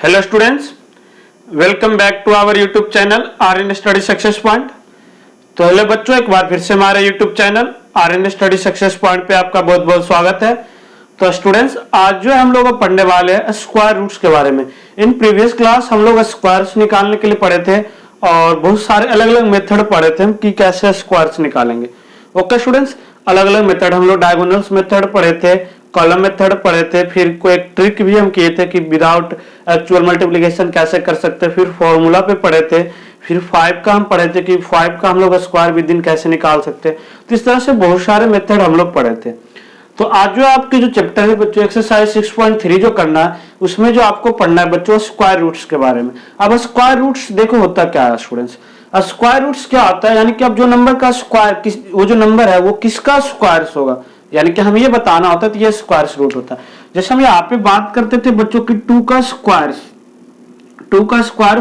Hello students, welcome back to our YouTube channel R study success point. तो hello बच्चों, एक बार फिर से हमारे YouTube channel R study success point पे आपका बहुत बहुत स्वागत है। तो स्टूडेंट्स, आज जो हम लोग पढ़ने वाले हैं स्क्वायर रूट्स के बारे में। इन प्रीवियस क्लास हम लोग स्क्वायर्स निकालने के लिए पढ़े थे और बहुत सारे अलग अलग मेथड पढ़े थे कि कैसे स्क्वायर्स निकालेंगे। ओके स्टूडेंट्स, अलग अलग मेथड हम लोग डायगोनल्स मेथड पढ़े थे, कॉलम मेथड पढ़े थे, फिर कोई एक ट्रिक भी हम किए थे कि विदाउट एक्चुअल मल्टीप्लिकेशन कैसे कर सकते हैं, फिर फॉर्मूला पे पढ़े थे, फिर 5 का हम पढ़े थे कि 5 का हम लोग स्क्वायर विद इन कैसे निकाल सकते हैं। तो इस तरह से बहुत सारे मेथड हम लोग पढ़े थे। तो आज जो आपके जो चैप्टर है बच्चों एक्सरसाइज 6.3 जो करना है, उसमें जो आपको पढ़ना है बच्चों स्क्वायर रूट्स के बारे में। अब स्क्वायर रूट्स देखो होता क्या है स्टूडेंट्स, स्क्वायर रूट्स क्या होता है, यानी कि अब जो नंबर का स्क्वायर वो जो नंबर है वो किसका स्क्वायर होगा, यानी कि हमें ये बताना होता है तो ये स्क्वायर रूट होता है। जैसे हम यहाँ पे बात करते थे बच्चों की 2 का स्क्वायर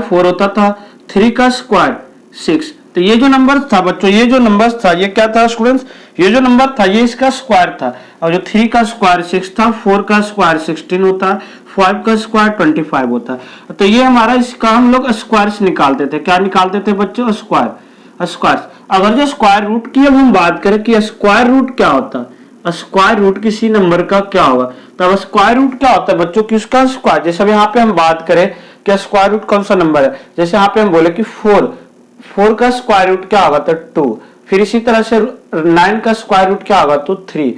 4 होता था, 3 का स्क्वायर 6। तो ये जो नंबर था बच्चों, ये जो नंबर था ये क्या था स्टूडेंट्स, ये जो नंबर था ये इसका स्क्वायर था। और जो 3 का स्क्वायर 6 था, 4 का स्क्वायर 16 होता, 5 का स्क्वायर 25 होता। तो ये हमारा इसका हम लोग स्क्वायर्स निकालते थे। क्या निकालते थे बच्चों? स्क्वायर। अगर जो स्क्वायर रूट की अब हम बात करें कि स्क्वायर रूट क्या होता है, स्क्वायर रूट किसी नंबर का क्या होगा, तो अब स्क्वायर रूट क्या होता है बच्चों की उसका स्क्वायर। जैसे अब यहाँ पे हम बात करें कि स्क्वायर रूट कौन सा नंबर है, जैसे यहाँ पे हम बोले कि 4 का स्क्वायर रूट क्या होगा तो 2। फिर इसी तरह से 9 का स्क्वायर रूट क्या होगा तो 3।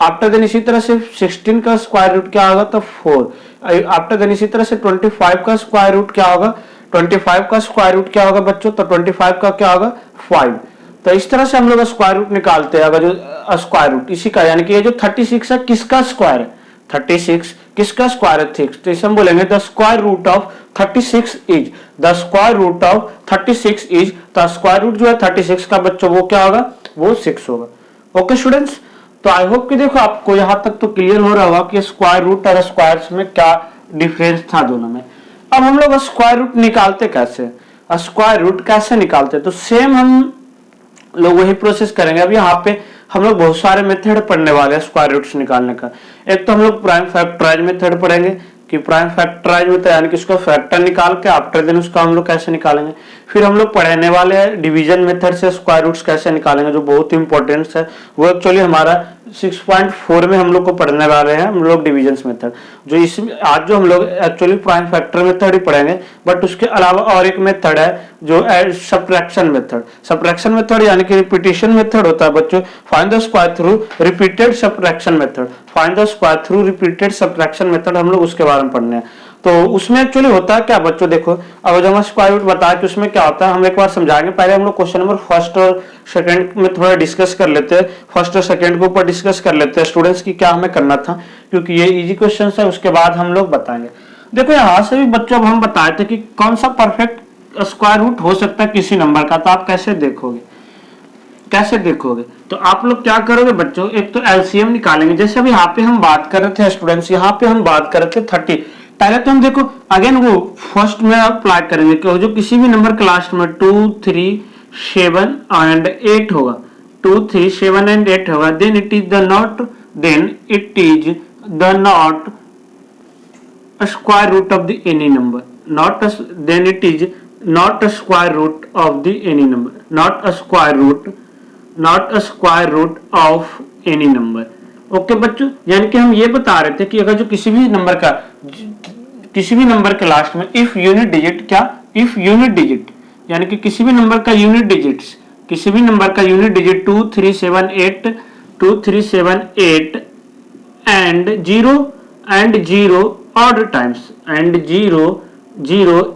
आफ्टर देन इसी तरह से 16 का स्क्वायर रूट क्या होगा तो 4। आफ्टर देन इसी तरह से 25 का स्क्वायर रूट क्या होगा, 25 का स्क्वायर रूट क्या होगा बच्चों, तो 25 का क्या होगा 5। तो इस तरह से हम लोग स्क्वायर रूट निकालते हैं। अगर जो स्क्वायर रूट इसी का, यानी कि ये जो 36 है किसका स्क्वायर है, 36 किसका स्क्वायर है 6। तो इसे हम बोलेंगे the square root of 36 is, the square root of 36 is. तो स्क्वायर रूट जो है 36 का बच्चों वो क्या होगा, वो 6 होगा। ओके स्टूडेंट्स, तो आई होप कि देखो आपको यहां तक तो क्लियर हो रहा होगा कि स्क्वायर रूट और स्क्वायर्स में क्या डिफरेंस था दोनों में। अब हम लोग स्क्वायर रूट निकालते कैसे, स्क्वायर रूट कैसे निकालते, तो सेम हम लोग वही प्रोसेस करेंगे। अब यहाँ पे हम लोग बहुत सारे मेथड पढ़ने वाले हैं स्क्वायर रूट्स निकालने का। एक तो हम लोग प्राइम फैक्टराइज मेथड पढ़ेंगे कि प्राइम फैक्टराइज में यानी कि उसका फैक्टर निकाल के आफ्टर देन उसका हम लोग कैसे निकालेंगे। फिर हम लोग पढ़ने वाले हैं डिवीजन मेथड से स्क्वायर रूट्स कैसे निकालेंगे, जो बहुत इंपॉर्टेंट है। वो एक्चुअली हमारा 6.4 में हम लोग को पढ़ने वाले हैं हम लोग डिवीजन मेथड। जो इसमें आज जो हम लोग एक्चुअली प्राइम फैक्टर मेथड ही पढ़ेंगे, बट उसके अलावा और एक मेथड है जो सब्ट्रैक्शन मेथड। सब्ट्रैक्शन मेथड यानी कि रिपीटेशन मेथड होता है बच्चों, find the square through repeated subtraction method. Find the square through repeated subtraction method हम लोग उसके बारे में पढ़ने हैं। तो उसमें एक्चुअली होता है क्या बच्चों, देखो अब जब हम स्क्वायर रूट बताया कि उसमें क्या होता है हम एक बार समझाएंगे। पहले हम लोग क्वेश्चन नंबर फर्स्ट और सेकंड में थोड़ा डिस्कस कर लेते हैं, फर्स्ट और सेकंड के ऊपर डिस्कस कर लेते हैं स्टूडेंट्स की क्या हमें करना था, क्योंकि ये इजी क्वेश्चन है। उसके बाद हम लोग बताएंगे। देखो यहाँ से भी बच्चों अब हम बताए थे कि कौन सा परफेक्ट स्क्वायर रूट हो सकता है किसी नंबर का। तो आप कैसे देखोगे, तो आप लोग क्या करोगे बच्चों, एक तो एलसीएम निकालेंगे। जैसे अभी यहाँ पे हम बात कर रहे थे स्टूडेंट्स, यहाँ पे हम बात कर रहे थे 30। पहले तो हम देखो अगेन वो फर्स्ट में अप्लाई करेंगे कि जो किसी भी नंबर के लास्ट में 2, 3, 7 एंड 8 होगा, 2, 3, 7 एंड 8 होगा, then it is the not square root of the any number, then it is not a square root of the any number, not a square root of any number। Okay बच्चों, यानी कि हम ये बता रहे थे कि अगर जो किसी भी नंबर के लास्ट में इफ यूनिट डिजिट यानी कि किसी भी नंबर का unit digit 2, 3, 7, 8 and 0 odd times and 0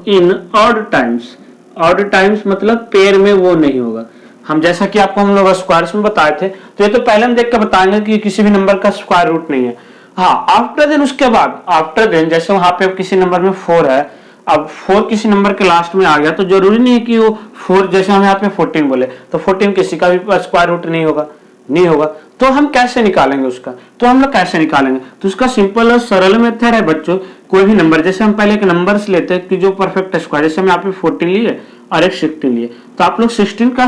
in odd times मतलब पेयर में वो नहीं होगा। हम जैसा कि आपको हम लोग स्क्वायर्स में बताए थे, तो ये तो पहले हम देख कर बताएंगे कि किसी भी नंबर का स्क्वायर रूट नहीं है। हाँ, आफ्टर देन उसके बाद जैसे वहां पे किसी नंबर में 4 है, अब 4 किसी नंबर के लास्ट में आ गया तो जरूरी नहीं है कि वो 4, जैसे हम यहाँ पे 14 बोले तो 14 किसी का भी स्क्वायर रूट नहीं होगा। तो हम कैसे निकालेंगे उसका, तो उसका सिंपल और सरल मेथड है बच्चों। कोई भी नंबर, जैसे हम पहले एक नंबर्स लेते हैं कि जो परफेक्ट स्क्वायर, जैसे हम यहाँ पे 14 लिए और एक 16 लिए, तो आप लोग 16 का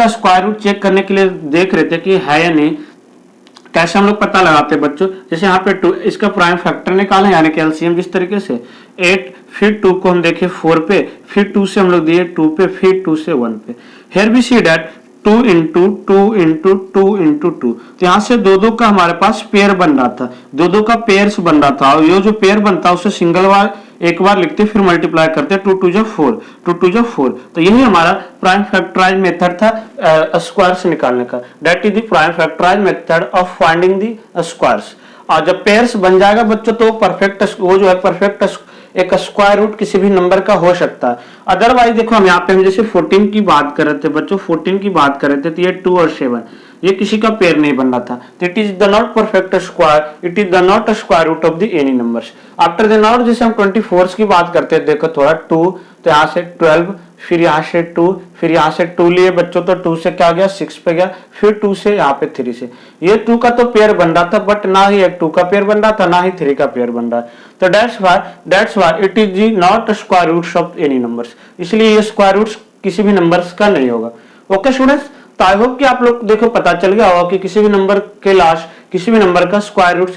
स्क्वायर रूट चेक करने के लिए देख रहे थे कि है या नहीं। कैसे हम लोग पता लगाते हैं बच्चों, जैसे यहाँ पे 2 इसका प्राइम फैक्टर निकालें यानी कि एलसीएम, जिस तरीके से 8, फिर 2 को हम देखें 4 पे, फिर 2 से हम लोग दिए 2 पे, फिर 2 से 1 पे। Here we see that 2 into 2 into 2 into 2, तो यहाँ से दो का हमारे पास पेयर बन रहा था, दो का पेयर्स बन रहा था, और ये जो पेयर बनता है उसे सिंगल बार एक बार लिखते फिर मल्टीप्लाई करते 2 2 जा 4, 2 2 जा 4। तो यही हमारा प्राइम फैक्टराइज मेथड था स्क्वायर्स निकालने का। That is the prime factorize method of finding the squares. और जब पेयर्स बन जाएगा बच्चों तो परफेक्ट, वो जो है परफेक्ट एक स्क्वायर रूट किसी भी नंबर का हो सकता है। अदरवाइज देखो हम यहाँ पे हम जैसे 14 की बात कर रहे थे बच्चों, 14 की बात कर रहे थे, तो ये 2 और 7 ये किसी का पेयर नहीं बन रहा था, तो it is the not perfect square, it is the not square root of the any numbers. After the not जैसे हम 24 की बात करते हैं, देखो थोड़ा 2, तो यहाँ से 12, फिर यहाँ से 2, फिर यहाँ से 2 लिए बच्चों, तो 2 से क्या गया 6 पे गया, फिर 2 से यहाँ पे 3 से, ये 2 का तो पेयर बन रहा था, बट ना ही एक 2 का पेयर बन रहा था, ना ही 3 का पेयर बन रहा है। तो that's why it is the not square roots of any numbers, इसलिए ये स्क्वायर रूट्स किसी भी नंबर्स का नहीं होगा। ओके स्टूडेंट्स, तो आई होप कि आप लोग देखो पता चल गया होगा कि किसी भी नंबर के लास्ट किसी भी नंबर का स्क्वायर रूट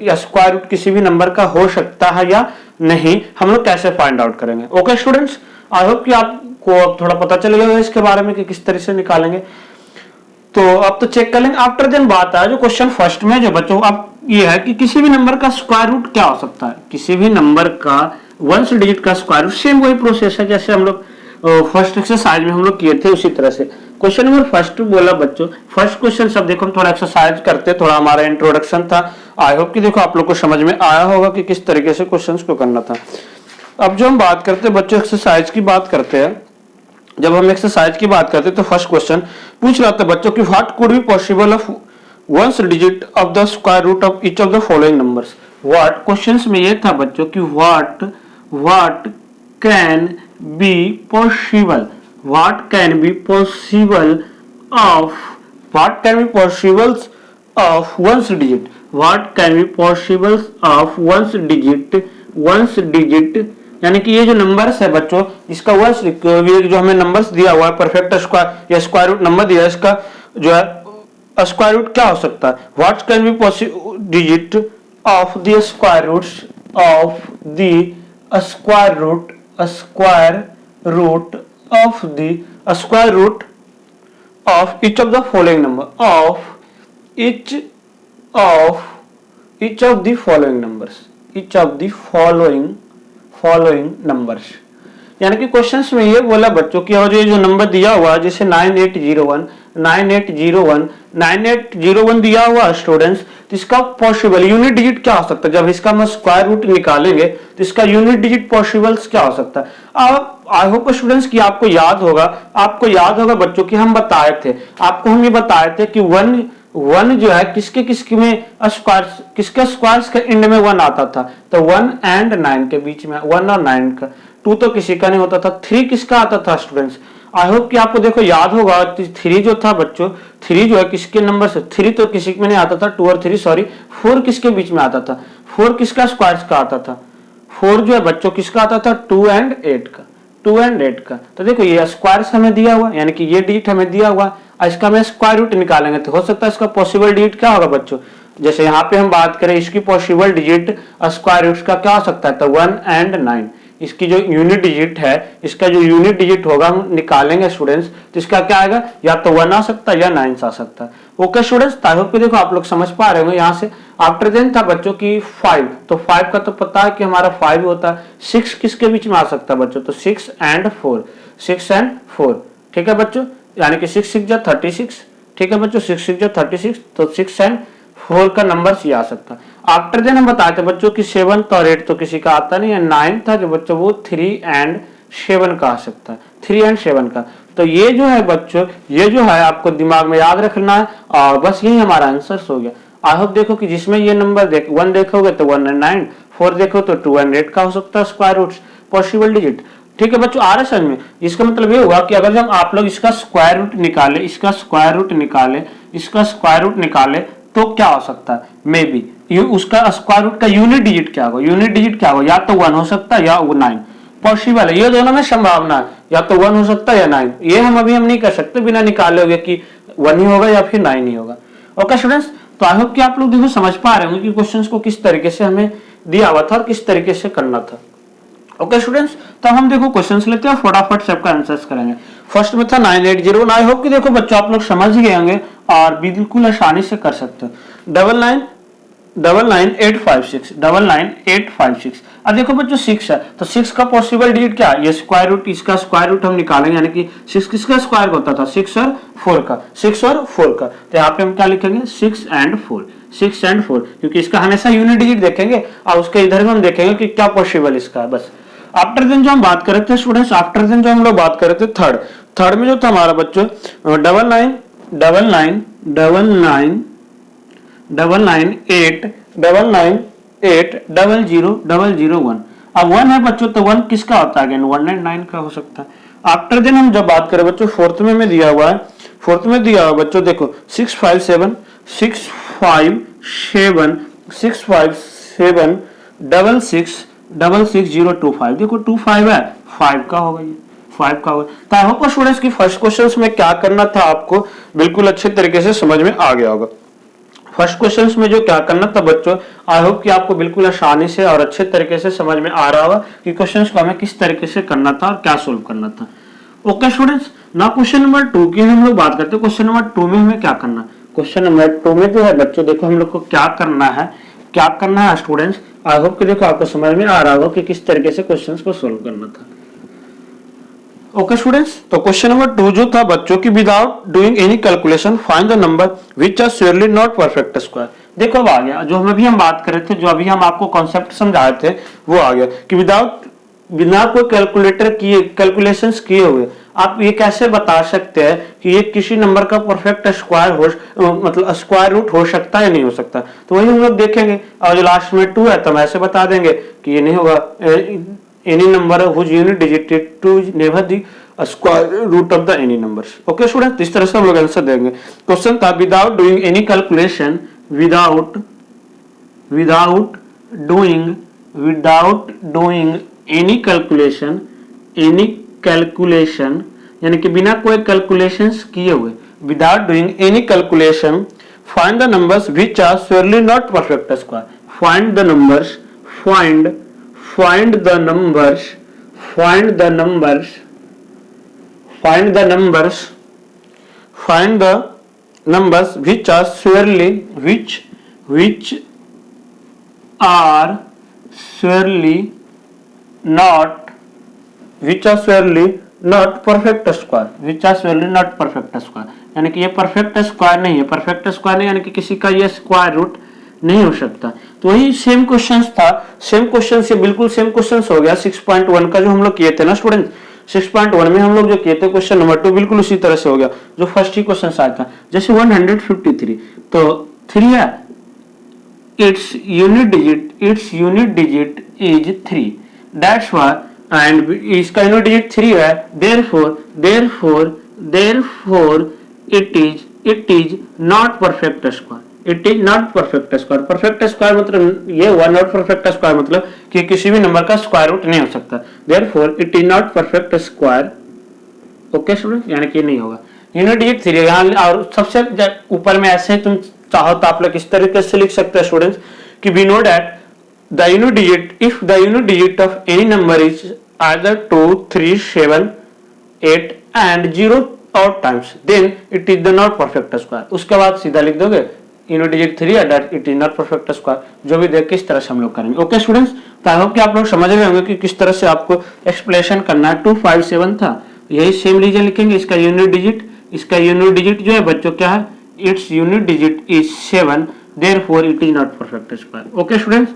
या स्क्वायर रूट किसी भी नंबर का हो सकता है या नहीं, हम लोग कैसे फाइंड आउट करेंगे। ओके स्टूडेंट्स, आई होप कि आपको अब थोड़ा पता चल गया इसके बारे में कि किस तरह से निकालेंगे। तो अब तो चेक कर लेंगे। आफ्टर देन बात है जो क्वेश्चन फर्स्ट में जो बच्चों अब ये है कि किसी भी नंबर का स्क्वायर रूट क्या हो सकता है, किसी भी नंबर का 1 डिजिट का स्क्वायर रूट। सेम वही प्रोसेस है जैसे हम लोग फर्स्ट एक्सरसाइज में हम लोग किए थे, उसी तरह से। क्वेश्चन नंबर फर्स्ट बोला बच्चों, फर्स्ट क्वेश्चन सब देखो हम थोड़ा एक्सरसाइज करते, थोड़ा हमारा इंट्रोडक्शन था। आई होप कि देखो आप लोग को समझ में आया होगा कि किस तरीके से क्वेश्चंस को करना था। अब जो हम बात करते हैं बच्चों एक्सरसाइज की बात करते हैं, जब हम एक्सरसाइज की बात करते हैं तो फर्स्ट क्वेश्चन पूछ रहा था बच्चों कि what could be possible of 1 digit of the square root of each of the following numbers. What questions में ये था बच्चों कि what can be possible, what can be possible of 1 digit, what can be possible of 1 digit यानी कि ये जो numbers है बच्चों, इसका ये जो हमें नंबर्स दिया हुआ है परफेक्ट स्क्वायर या स्क्वायर रूट नंबर दिया है, इसका जो है स्क्वायर रूट क्या हो सकता है। What can be possible digit of the square roots of the square root of the square root of each of the following number, each of the following numbers। यानी कि क्वेश्चंस में ये बोला बच्चों कि और ये जो नंबर दिया हुआ जैसे 9801 दिया हुआ स्टूडेंट्स, तो इसका पॉसिबल यूनिट डिजिट क्या हो सकता है। जब इसका हम स्क्वायर रूट निकालेंगे तो इसका यूनिट डिजिट पॉसिबल्स क्या हो सकता है। अब आई होप स्टूडेंट्स कि आपको याद होगा बच्चों कि हम बताए थे, आपको हम ये बताए थे कि वन जो है किसके में स्क्वायर, किसके स्क्वायर्स के एंड में 1 आता था, तो 1 and 9 के बीच में, 1 और 9 का। 2 तो किसी का नहीं होता था। 3 किसका आता था स्टूडेंट्स, आई होप कि आपको देखो याद होगा 3 जो था बच्चों, 3 जो है किसके नंबर से, 3 तो किसी में नहीं आता था, 2 और 3 सॉरी, 4 किसके बीच में आता था, 4 किसका स्क्वायर्स का आता था, 4 जो है बच्चों किसका आता था 2 and 8 का, 2 and 8 का। तो देखो ये स्क्वायर्स हमें दिया हुआ यानी कि ये डिजिट हमें दिया हुआ, इसका मैं स्क्वायर रूट निकालेंगे तो हो सकता है इसका पॉसिबल डिजिट क्या होगा बच्चों। जैसे यहाँ पे हम बात करें इसकी पॉसिबल डिजिट स्क्वायर रूट का क्या हो सकता है, तो 1 and 9। इसकी जो यूनिट डिजिट है, इसका जो यूनिट डिजिट होगा हम निकालेंगे स्टूडेंट्स, तो इसका क्या आएगा, या तो 1 आ सकता है या 9 आ सकता है। ओके स्टूडेंट्स, आई होप कि देखो आप लोग समझ पा रहे होंगे। यहाँ से आफ्टर देन था बच्चों की 5, तो 5 का तो पता है कि हमारा 5 होता है। 6 किसके बीच में आ सकता है बच्चों, तो 6 and 4, ठीक है बच्चों, यानी कि 6 6 जा 36, ठीक है बच्चों, 6 6 जा 36, तो 6 and 4 का नंबर ये आ सकता है। आफ्टर देन हम बताते बच्चों कि 7 और 8 तो किसी का आता नहीं है। 9 था जो बच्चों वो 3 and 7 का आ सकता है, 3 and 7 का। तो ये जो है बच्चों, ये जो है आपको दिमाग में याद रखना है, और बस यही हमारा आंसर हो गया। आई होप देखो कि जिसमें ये नंबर 1 देखोगे तो 1 and 9, 4 देखो तो 2 and 8 का हो सकता है स्क्वायर रूट पॉसिबल डिजिट। ठीक है बच्चों, आ रहा है समझ में। इसका मतलब ये हुआ कि अगर जब आप लोग इसका स्क्वायर रूट निकाले, इसका स्क्वायर रूट निकाले तो क्या हो सकता है, मे बी उसका स्क्वायर रूट का यूनिट डिजिट क्या होगा, या तो 1 हो सकता है या 9 पॉसिबल है। ये दोनों में संभावना है, या तो 1 हो सकता है या 9। ये हम नहीं कर सकते बिना निकाले हुए कि 1 ही होगा या फिर 9 ही होगा। ओके स्टूडेंट्स, तो आई होप कि आप लोग देखो समझ पा रहे होंगे कि क्वेश्चंस को किस तरीके से हमें दिया हुआ था और किस तरीके से करना था। ओके स्टूडेंट्स, तो हम देखो क्वेश्चंस लेते हैं, फटाफट सबका आंसर्स करेंगे। फर्स्ट में था 980, आई होप कि देखो बच्चों आप लोग समझ गए होंगे और बिल्कुल आसानी से कर सकते हो। 99,856 अब देखो बच्चों 6 है, तो 6 का पॉसिबल डिजिट क्या है, ये स्क्वायर रूट, इसका स्क्वायर रूट हम निकालेंगे, यानी कि 6 किसका स्क्वायर होता था, 6 और 4 का, 6 और 4 का। तो यहाँ पे हम क्या लिखेंगे, 6 एंड 4, 6 एंड 4, क्योंकि इसका हमेशा यूनिट डिजिट देखेंगे और उसके इधर में हम देखेंगे कि क्या पॉसिबल इसका है बस। आफ्टर देन जो हम बात कर रहे थे स्टूडेंट्स, आफ्टर देन जो हम लोग बात कर रहे थे थर्ड में जो था हमारा बच्चों 99,800,001। अब 1 है बच्चों, तो 1 किसका होता है, अगेन 199 का हो सकता है। आफ्टर देन हम जब बात करें बच्चों फोर्थ में दिया हुआ है, फोर्थ में दिया हुआ बच्चों देखो 657 666025, देखो 25 है, 5 का होगा, ये 5 का होगा। तो आई होप स्टूडेंट्स की फर्स्ट क्वेश्चंस में क्या करना था आपको बिल्कुल अच्छे तरीके से समझ में आ गया होगा। फर्स्ट क्वेश्चंस में जो क्या करना था बच्चों, आई होप कि आपको बिल्कुल आसानी से और अच्छे तरीके से समझ में आ रहा होगा कि क्वेश्चंस को हमें किस तरीके से करना था और क्या सोल्व करना था। ओके स्टूडेंट्स, ना क्वेश्चन नंबर 2 की हम लोग बात करते हैं। क्वेश्चन नंबर 2 में हमें क्या करना, क्वेश्चन नंबर 2 में जो है बच्चों देखो हम लोग को क्या करना है स्टूडेंट्स, आई होप कि देखो आपको समझ में आ रहा होगा कि किस तरीके से क्वेश्चंस को सोल्व करना था। ओके स्टूडेंट्स, तो क्वेश्चन नंबर 2 जो था बच्चों की without doing any calculation find the number which are surely not perfect square. देखो अब आ गया जो हम बात कर रहे थे, जो अभी हम आपको कॉन्सेप्ट समझाए थे वो आ गया कि बिना कोई कैलकुलेशंस किए हुए आप ये कैसे बता सकते हैं कि ये किसी नंबर का परफेक्ट स्क्वायर हो, मतलब स्क्वायर रूट हो सकता है या नहीं हो सकता। तो वही हम लोग देखेंगे, और जो लास्ट में 2 है तो हम ऐसे बता देंगे कि ये नहीं होगा, any number whose unit digit to never the square root of the any numbers। Okay student, इस तरह से हम लोग आंसर देंगे। क्वेश्चन था without doing any calculation, without doing any calculation यानी कि बिना कोई कैलकुलेशंस किए हुए, without doing any calculation find the numbers which are surely not perfect square. Find the numbers which are surely not perfect square, यानी कि ये perfect square नहीं है, यानी कि किसी का ये स्क्वायर रूट नहीं हो सकता। तो वही सेम क्वेश्चंस था, सेम क्वेश्चन से बिल्कुल सेम क्वेश्चंस हो गया 6.1 का जो हम लोग किए थे ना स्टूडेंट। 6.1 में हम लोग जो किए थे क्वेश्चन नंबर 2 बिल्कुल उसी तरह से हो गया जो फर्स्ट ही क्वेश्चन आया था। जैसे 153, तो 3 है, its unit digit is 3, that's why, and इसका यूनिट डिजिट 3 है, therefore it is not perfect square। Perfect square मतलब ये हुआ, नॉट परफेक्ट स्क्वायर मतलब कि किसी भी नंबर का स्क्वायर रूट नहीं हो सकता। therefore it is not perfect square। Okay student, यानी कि नहीं होगा। यूनिट डिजिट 3 यहाँ, और सबसे ऊपर में ऐसे तुम चाहो तो आप लोग इस तरीके से लिख सकते हैं स्टूडेंट्स कि we know that the unit digit, if the unit digit of any number is either 2, 3, 7, 8 and 0 odd times, then it is the not perfect square। उसके बाद सीधा लिख दोगे यूनिट डिजिट 3 है, that it is not perfect square. जो भी देख के इस तरह से हम लोग करेंगे। ओके स्टूडेंट्स, तो आई होप कि आप लोग समझ रहे होंगे कि किस तरह से आपको एक्सप्लेनेशन करना है। 257 था, यही सेम रीजन लिखेंगे। इसका यूनिट डिजिट जो है बच्चों क्या है, its unit digit is 7, therefore it is not perfect square. Okay students,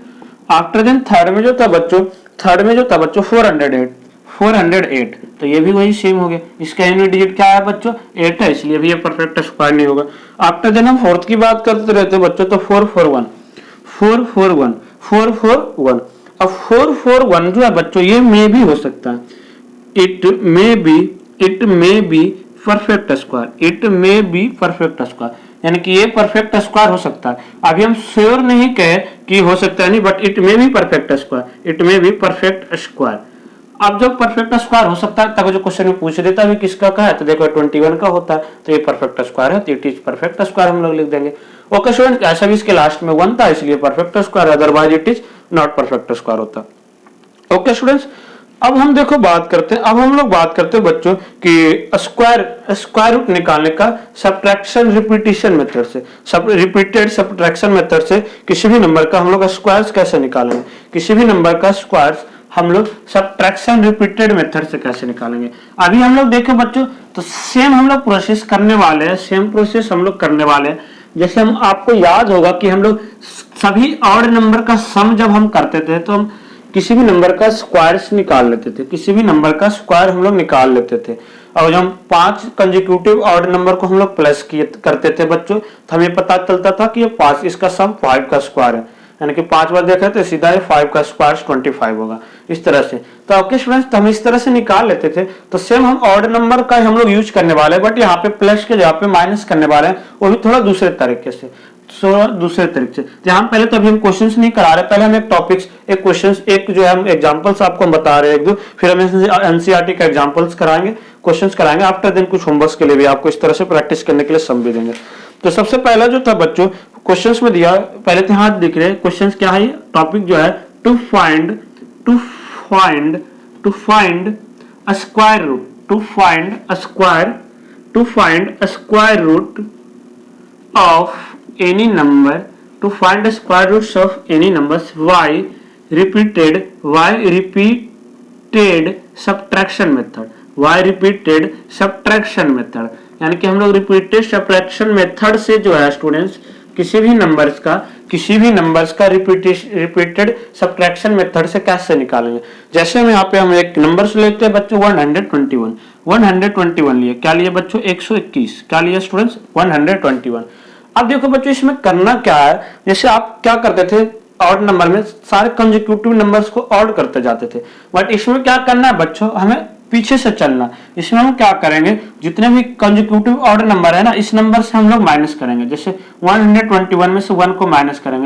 after then third में जो था बच्चों 408, तो ये भी वही सेम हो गया। इसका यूनिट डिजिट क्या है बच्चों, 8 है, इसलिए भी ये परफेक्ट स्क्वायर नहीं होगा। आफ्टर देन हम फोर्थ की बात करते रहते हैं बच्चों, तो 441। अब 441 जो है बच्चों ये मे भी हो सकता है, it may be perfect square, यानी कि ये परफेक्ट स्क्वायर हो सकता है। अभी हम श्योर नहीं कहे कि हो सकता है नहीं, but it may be perfect square. अब जब परफेक्ट स्क्वायर हो सकता है तब जो क्वेश्चन में पूछ देता है किसका का है, तो देखो 21 का होता है, तो ये परफेक्ट स्क्वायर है, तो इट इज परफेक्ट स्क्वायर हम लोग लिख देंगे। ओके स्टूडेंट, ऐसा भी इसके लास्ट में 1 था इसलिए perfect square, otherwise it is not perfect square होता। ओके स्टूडेंट्स, अब हम देखो बात करते हैं, अब हम लोग बात करते हैं बच्चों कि स्क्वायर रूट निकालने का सब्ट्रैक्शन रिपीटिशन मेथड से, रिपीटेड सब्ट्रैक्शन मेथड से किसी भी नंबर का हम लोग स्क्वायर्स कैसे निकालेंगे, किसी भी नंबर का स्क्वायर्स हम लोग सब्ट्रैक्शन रिपीटेड मेथड से कैसे निकालेंगे। अभी हम लोग देखें बच्चों, तो सेम हम लोग प्रोसेस करने वाले हैं, सेम प्रोसेस हम लोग करने वाले हैं। जैसे हम, आपको याद होगा कि हम लोग सभी ऑड नंबर का सम जब हम करते थे तो हम किसी भी नंबर का स्क्वायर्स निकाल लेते थे, किसी भी नंबर का स्क्वायर हम लोग निकाल लेते थे। और जब हम 5 कंसेक्यूटिव ऑड नंबर को हम लोग प्लस करते थे बच्चों, तो हमें पता चलता था कि ये 5, इसका सम 5 का स्क्वायर है, यानी कि 5 बार देखा तो सीधा ये 5 का स्क्वायर 25 होगा, इस तरह से। तो ओके स्टूडेंट्स, हम इस तरह से निकाल लेते थे। तो सेम हम ऑड नंबर का हम लोग यूज करने वाले हैं, बट यहाँ पे प्लस के जगह पे माइनस करने वाले हैं, वो भी थोड़ा दूसरे तरीके से, दूसरे तरीके से। जहां पहले तो अभी हम क्वेश्चंस नहीं करा रहे, पहले हम एक टॉपिक्स, एक क्वेश्चंस, एक जो है हम एग्जांपल्स आपको हम बता रहे हैं एक दो, फिर हम एनसीईआरटी का एग्जांपल्स कराएंगे, क्वेश्चंस कराएंगे। आफ्टर देन कुछ होमवर्क के लिए भी आपको इस तरह से प्रैक्टिस करने के लिए सम भी देंगे। तो सबसे पहला जो था बच्चों क्वेश्चंस में दिया, पहले तो यहाँ दिख रहे क्वेश्चंस क्या है, टॉपिक जो है to find a square root, to find a square root of any number, to find the square roots of any numbers y repeated subtraction method, यानी कि हम लोग रिपीटेड सब्ट्रैक्शन मेथड से जो है स्टूडेंट्स किसी भी नंबर्स का रिपीटेड सब्ट्रैक्शन मेथड से कैसे निकालेंगे। जैसे हम यहाँ पे हम एक नंबर्स लेते हैं बच्चों 121 लिए, क्या लिए बच्चों 121, क्या लिए स्टूडेंट्स 121। अब देखो बच्चों इसमें करना क्या है, जैसे आप क्या करते थे ऑड नंबर में सारे कंसेक्यूटिव नंबर्स को ऑड करते जाते थे, बट इसमें क्या करना है बच्चों, हमें पीछे से चलना। इसमें हम क्या करेंगे, जितने भी कंसेक्यूटिव ऑड नंबर है ना, इस नंबर से हम लोग माइनस करेंगे। जैसे 121 में से 1 को माइनस करेंगे